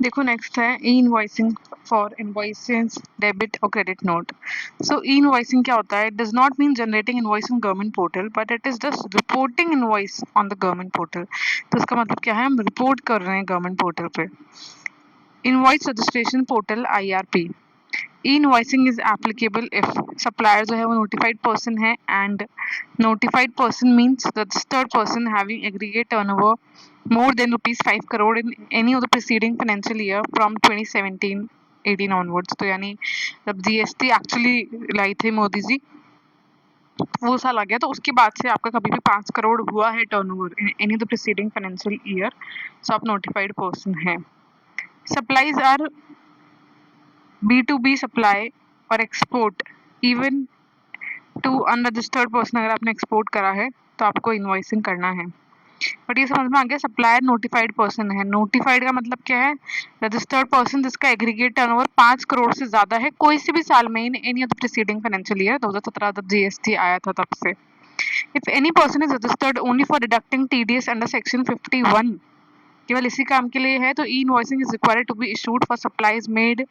देखो नेक्स्ट है ई invoicing for invoices debit और क्रेडिट नोट। सो ई इनवॉइसिंग क्या होता है? It does not mean generating invoice on government portal but it is just reporting invoice on the government portal. तो इसका मतलब क्या है? हम रिपोर्ट कर रहे हैं गवर्नमेंट पोर्टल पे। Invoice registration portal IRP। E-invoicing is applicable if supplier जो है वो notified person है and notified person means registered person having aggregate turnover more than rupees 5 crore in any of the preceding financial year from 2017-18 onwards। तो यानी जब GST actually लाई थे मोदी जी वो साल आ गया तो उसके बाद से आपका कभी भी 5 करोड़ हुआ है turnover in any of the preceding financial year, so आप नोटिफाइड पर्सन है। सप्लाईज आर B2B सप्लाई और export even to unregistered person. अगर आपने एक्सपोर्ट करा है तो आपको इनवॉइसिंग करना है। बट ये समझ में आ गया, सप्लायर नोटिफाइड पर्सन है। नोटिफाइड का मतलब क्या है? रजिस्टर्ड पर्सन जिसका एग्रीगेट टर्नओवर 5 करोड़ से ज्यादा है कोई से भी साल में in any of the preceding financial year 2017 जब GST आया था तब से। If any person is registered only for deducting TDS under section 51, केवल इसी काम के लिए है, तो e invoicing is required to be issued for supplies made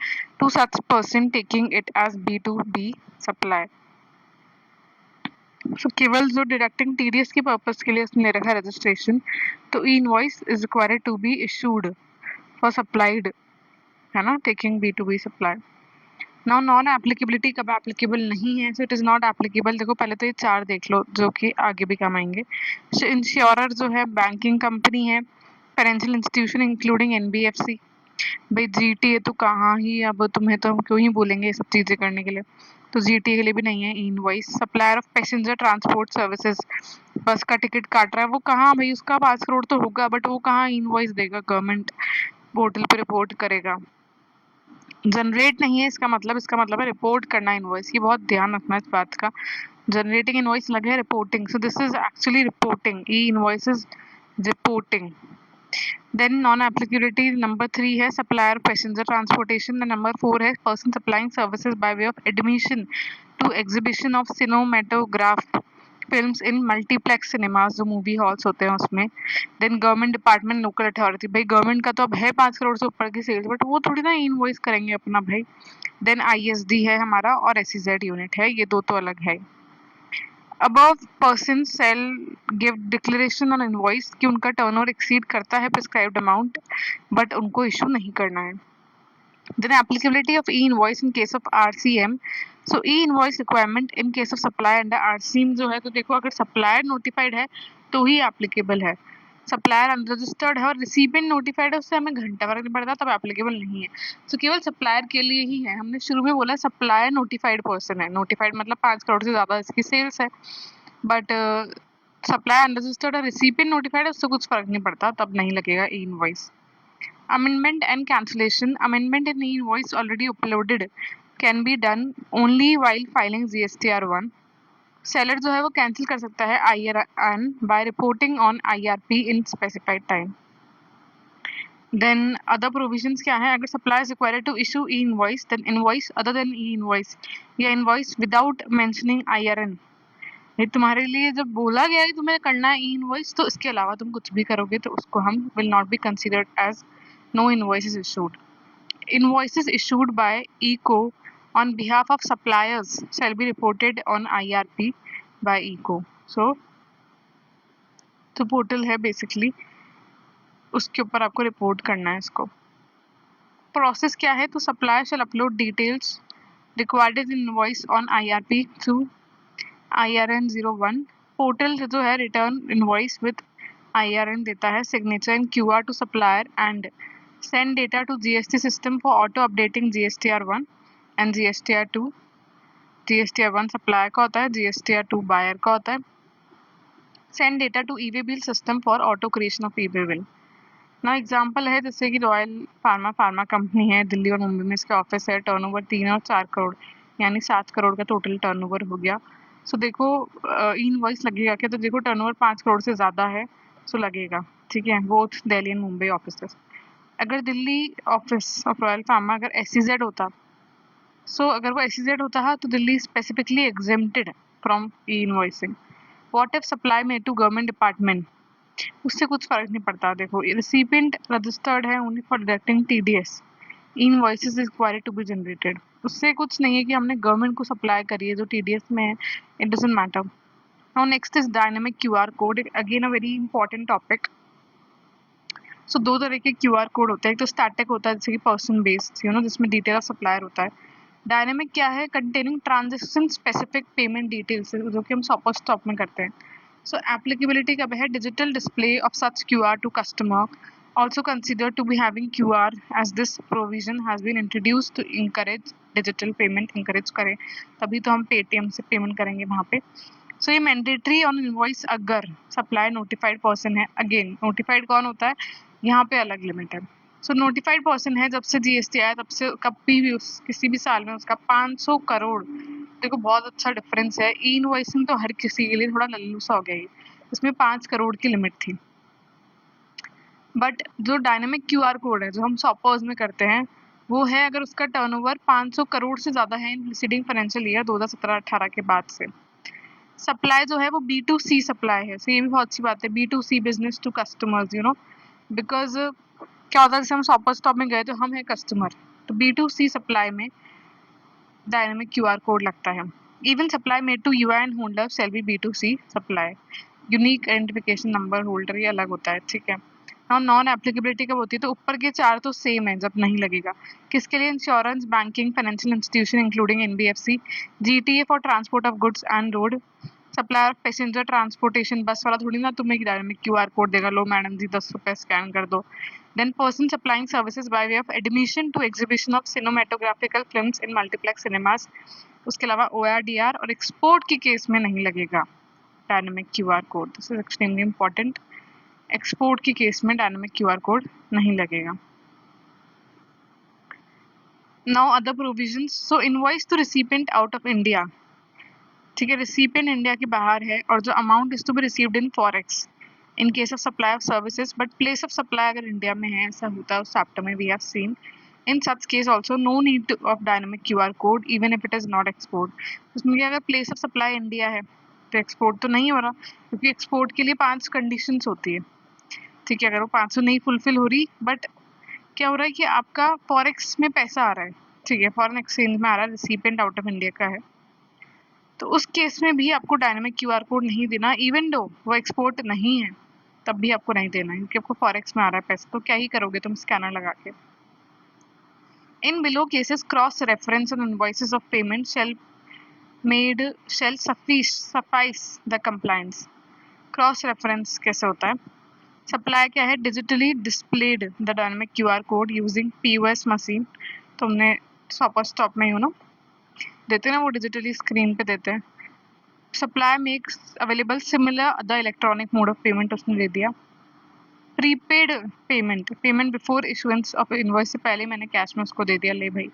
to such person taking it as B2B supply. So केवल जो डिडक्टिंग TDS के पर्पस के लिए उसने रखा रजिस्ट्रेशन, तो E invoice is required to be issued for supplied, है ना, taking B2B supply. Now non applicability कब एप्लीकेबल नहीं है? So it is not applicable. देखो पहले तो ये 4 देख लो जो कि आगे भी काम आएंगे। सो इंश्योरर जो है बैंकिंग कंपनी है, फाइनेंशियल इंस्टीट्यूशन इंक्लूडिंग NBFC। भाई GT है तो कहाँ ही, अब तुम्हें तो हम क्यों ही बोलेंगे ये सब चीजें करने के लिए, तो GT के लिए भी नहीं है ई invoice. Supplier of passenger transport services, बस का टिकट काट रहा है वो कहाँ भाई, उसका 5 करोड़ तो होगा बट वो कहाँ इनवॉइस देगा, गवर्नमेंट पोर्टल पे रिपोर्ट करेगा। जनरेट नहीं है इसका मतलब है रिपोर्ट करना इनवॉइस। ये बहुत ध्यान रखना इस बात का। जनरेटिंग इनवॉइस लगे है reporting, so this is actually reporting. E invoice is reporting. Then non applicability number 3 है सप्लायर पैसेंजर ट्रांसपोर्टेशन। नंबर 4 है person supplying services by way of admission to exhibition of cinematograph films in multiplex cinemas, जो movie halls होते हैं उसमें। Then government department local authority, भाई government का तो अब है 5 करोड़ से ऊपर की सेल्स बट वो थोड़ी ना इनवॉइस करेंगे अपना भाई। देन ISD है हमारा और SEZ यूनिट है, ये दो तो अलग है। Above person shall give declaration on invoice कि उनका टर्नओवर एक्सीड करता है प्रिस्क्राइब्ड अमाउंट बट उनको इशू नहीं करना है। Then applicability of e-invoice in case of RCM. So e-invoice requirement in case of supply under RCM जो है, तो देखो अगर सप्लायर नोटिफाइड है तो ही एप्लीकेबल है। सप्लायर अनरजिस्टर्ड है और रिसिपिएंट नोटिफाइड है, उससे हमें घंटा फर्क नहीं पड़ता, तब एप्लीकेबल नहीं है। तो केवल सप्लायर के लिए ही है। हमने शुरू में बोला सप्लायर नोटिफाइड पर्सन है, नोटिफाइड मतलब 5 करोड़ से ज्यादा इसकी सेल्स है। बट सप्लायर अनरजिस्टर्ड और रिसिपिएंट नोटिफाइड है, उससे कुछ फर्क नहीं पड़ता, तब नहीं लगेगा ई invoice. Amendment and cancellation. Amendment in e-invoice already uploaded can be done only while filing GSTR1. Seller जो है वो cancel कर सकता है IRN by reporting on IRP in specified time. Then other provisions क्या है? अगर supplier is required to issue e-invoice, then invoice other than e-invoice या invoice without mentioning IRN। ये तुम्हारे लिए जब बोला गया है तुम्हें करना है ई-इनवॉइस, तो इसके अलावा तुम कुछ भी करोगे तो उसको हम will not be considered as no invoices issued. Invoices issued by ECO on behalf of suppliers shall be reported on IRP by ECO. So, तो पोर्टल है बेसिकली, उसके ऊपर आपको रिपोर्ट करना है इसको। प्रोसेस क्या है? तो supplier shall upload details required in invoice on IRP through IRN 01। Portal जो है रिटर्न इनवॉइस विद IRN देता है, signature and QR to supplier and send data to GST system for auto updating GSTR1 and GSTR2। GSTR1 supplier का होता है, GSTR2 buyer का होता है। send data to e-way bill system for auto creation of e-way bill। ना example है जैसे कि रॉयल फार्मा कंपनी है, दिल्ली और मुंबई में इसका ऑफिस है, टर्नओवर 3 और 4 करोड़ यानी 7 करोड़ का टोटल टर्नओवर हो गया। सो देखो ई इनवॉइस लगेगा क्या? तो देखो टर्नओवर 5 करोड़ से ज़्यादा है सो लगेगा, ठीक है, both Delhi and Mumbai office. अगर Delhi office of Royal Pharma अगर SEZ होता, सो अगर वो SEZ होता है तो Delhi specifically exempted from E invoicing. What if supply में टू गवर्नमेंट डिपार्टमेंट, उससे कुछ फर्क नहीं पड़ता। देखो रिसिपिएंट रजिस्टर्ड है only for deducting TDS, invoices is required to be generated. उससे कुछ नहीं है कि हमने गवर्नमेंट को सप्लाई करी है जो टीडीएस में है, it doesn't matter. Now next is dynamic QR code, again a very important topic. So दो तरह के क्यूआर कोड होते हैं, एक तो स्टैटिक होता है जैसे कि पर्सन बेस्ड जिसमें डिटेल ऑफ सप्लायर होता है। डायनेमिक क्या है, containing transaction specific payment details, जो कि हम सॉपर स्टॉप में करते हैं। सो एप्लीकेबिलिटी कब है, digital display of such QR to customer also considered to be having QR as this provision has been introduced to encourage digital payment, encourage करें तभी तो हम पेटीएम से पेमेंट करेंगे वहाँ पे। सो ये मैंडेटरी ऑन इनवॉइस अगर सप्लाई नोटिफाइड पर्सन है। अगेन नोटिफाइड कौन होता है, यहाँ पे अलग लिमिट है। सो नोटिफाइड पर्सन है, जब से जीएसटी आया तब से कभी भी किसी भी साल में उसका 500 करोड़, देखो बहुत अच्छा डिफरेंस है। ई इनवॉइसिंग तो हर किसी के लिए थोड़ा लल्लू सा हो गया है, इसमें 5 करोड़ की लिमिट थी। बट जो डायनेमिक क्यूआर कोड है जो हम शॉपर्स में करते हैं वो है अगर उसका टर्नओवर 500 करोड़ से ज़्यादा है इन प्रीसीडिंग फाइनेंशियल ईयर 2017-18 के बाद से। सप्लाई जो है वो B2C सप्लाई है। सो ये भी बहुत अच्छी बात है, B2C business to customers because क्या होता है जैसे हम शॉपर स्टॉप में गए तो हम है कस्टमर, तो B2C सप्लाई में डायनेमिक क्यूआर कोड लगता है। Even supply made to UI and holder shall be B2C supply. Unique identification number holder ये अलग होता है, ठीक है। नॉन एप्लीकेबिलिटी कब होती है, तो ऊपर के 4 तो सेम है जब नहीं लगेगा। किसके लिए, insurance, banking, financial institution including NBFC, GTA for transport of goods and road, supplier of passenger transportation, बस वाला थोड़ी ना तुम्हें डायनेमिक क्यूआर कोड देगा, लो मैडम जी 10 रुपए स्कैन कर दो। Then person supplying services by way of admission to exhibition of cinematographical films in multiplex cinemas. उसके अलावा ORDR और एक्सपोर्ट के केस में नहीं लगेगा dynamic QR code, this is extremely important. Export के केस में डायनेमिक क्यूआर कोड नहीं लगेगा। Now other provisions, so invoice to recipient out of India, ठीक है, रिसिपिएंट इंडिया के बाहर है और जो amount is to be received in forex in case of supply of services, but place of supply अगर इंडिया में है, ऐसा होता है उस चैप्टर में we have seen. In such case also no need of dynamic QR code even if it is not export. उसमें अगर प्लेस ऑफ सप्लाई इंडिया है तो एक्सपोर्ट तो नहीं हो रहा, क्योंकि एक्सपोर्ट के लिए 5 कंडीशंस होती है, ठीक है। अगर वो 500 नहीं फुलफिल हो रही, बट क्या हो रहा है कि आपका फॉरेक्स में पैसा आ रहा है, ठीक है, फॉरेन एक्सचेंज में आ रहा है, रिसिपिएंट आउट ऑफ इंडिया का है, तो उस केस में भी आपको डायनेमिक क्यूआर कोड नहीं देना, इवन दो वो एक्सपोर्ट नहीं है तब भी आपको नहीं देना है, क्योंकि आपको फॉरेक्स में आ रहा है पैसा, तो क्या ही करोगे तुम स्कैनर लगा के। In below cases cross reference on invoices of payment shall suffice the compliance. Cross reference कैसे होता है, सप्लाई क्या है, digitally displayed the dynamic QR code using POS machine. तुमने शॉपर स्टॉप में देते हैं ना, वो डिजिटली स्क्रीन पे देते हैं। Supply makes available similar other electronic mode of payment, उसने दे दिया। Prepaid payment before issuance of invoice, से पहले मैंने कैश में उसको दे दिया, ले भाई।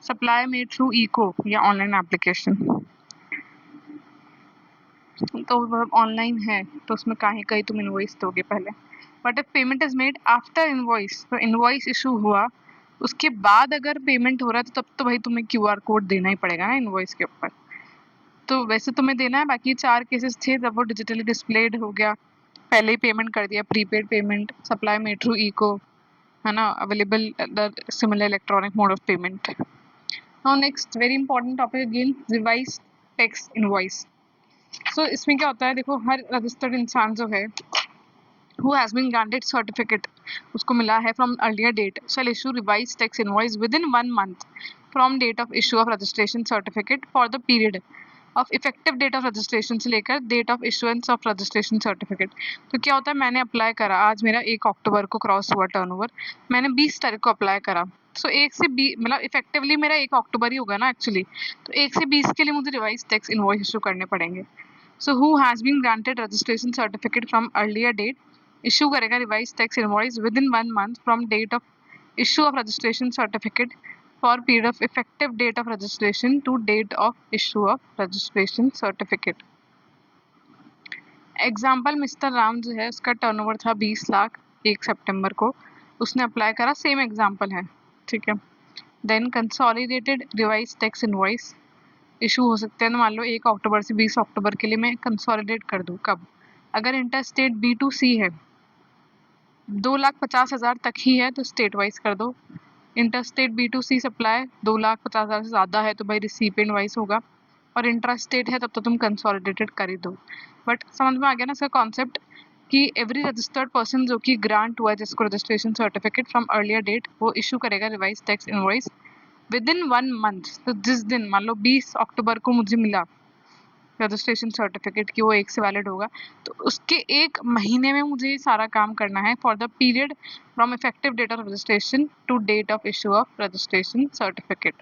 सप्लाई मेड थ्रू इको या ऑनलाइन एप्लीकेशन, तो ऑनलाइन है तो उसमें कहीं तुम इनवॉइस दोगे पहले। But if payment is made after invoice, तो इनवॉइस इशू हुआ उसके बाद अगर पेमेंट हो रहा है तो तब तो भाई तुम्हें क्यूआर कोड देना ही पड़ेगा ना इनवॉइस के ऊपर। तो वैसे तुम्हें देना है, बाकी 4 केसेस थे जब वो डिजिटली डिस्प्लेड हो गया, पहले ही पेमेंट कर दिया, prepaid payment, supply made through eco, है ना, available the similar electronic mode of payment. Now next very important topic again, revise tax invoice. So इसमें क्या होता है, देखो हर रजिस्टर्ड इंसान जो है who has been granted certificate, उसको मिला है from earlier date, shall issue revised tax invoice within 1 month from date of issue of registration certificate for the period of effective date of registration से लेकर date of issuance of registration certificate। तो क्या होता है, मैंने apply करा, आज मेरा 1 अक्टूबर को क्रॉस हुआ टर्नओवर, मैंने 20 तारीख को अप्लाई करा, सो 1 से 20 मतलब इफेक्टिवली मेरा 1 अक्टूबर ही होगा ना एक्चुअली, तो 1 से 20 के लिए मुझे रिवाइज टैक्स इनवॉइस इशू करने पड़ेंगे। So who has been granted registration certificate from earlier date issue करेगा revise tax invoice within 1 month from date of issue of registration certificate for period of effective date of registration to date of issue of registration certificate. Example, mister Ram जो है उसका turnover था 20 लाख 1 सितंबर को, उसने apply करा, same example है, ठीक है। Then consolidated revise tax invoice issue हो सकते हैं, मान लो 1 अक्टूबर से 20 अक्टूबर के लिए मैं कंसोलिडेट कर दूँ, कब, अगर इंटर स्टेट B2C है 2,50,000 तक ही है तो स्टेट वाइज कर दो। इंटर स्टेट B2C सप्लाई 2,50,000 से ज़्यादा है तो भाई रिसिपिएंट वाइज होगा, और इंट्रा स्टेट है तब तो तुम कंसोलिडेटेड कर ही दो। बट समझ में आ गया ना इसका कॉन्सेप्ट, कि एवरी रजिस्टर्ड पर्सन जो कि ग्रांट हुआ है जिसको registration certificate from earlier date, वो इशू करेगा revise tax invoice within 1 month. तो जिस दिन मान लो 20 अक्टूबर को मुझे मिला रजिस्ट्रेशन सर्टिफिकेट की वो 1 से वैलिड होगा, तो उसके 1 महीने में मुझे ये सारा काम करना है for the period from effective date of registration to date of issue of registration certificate.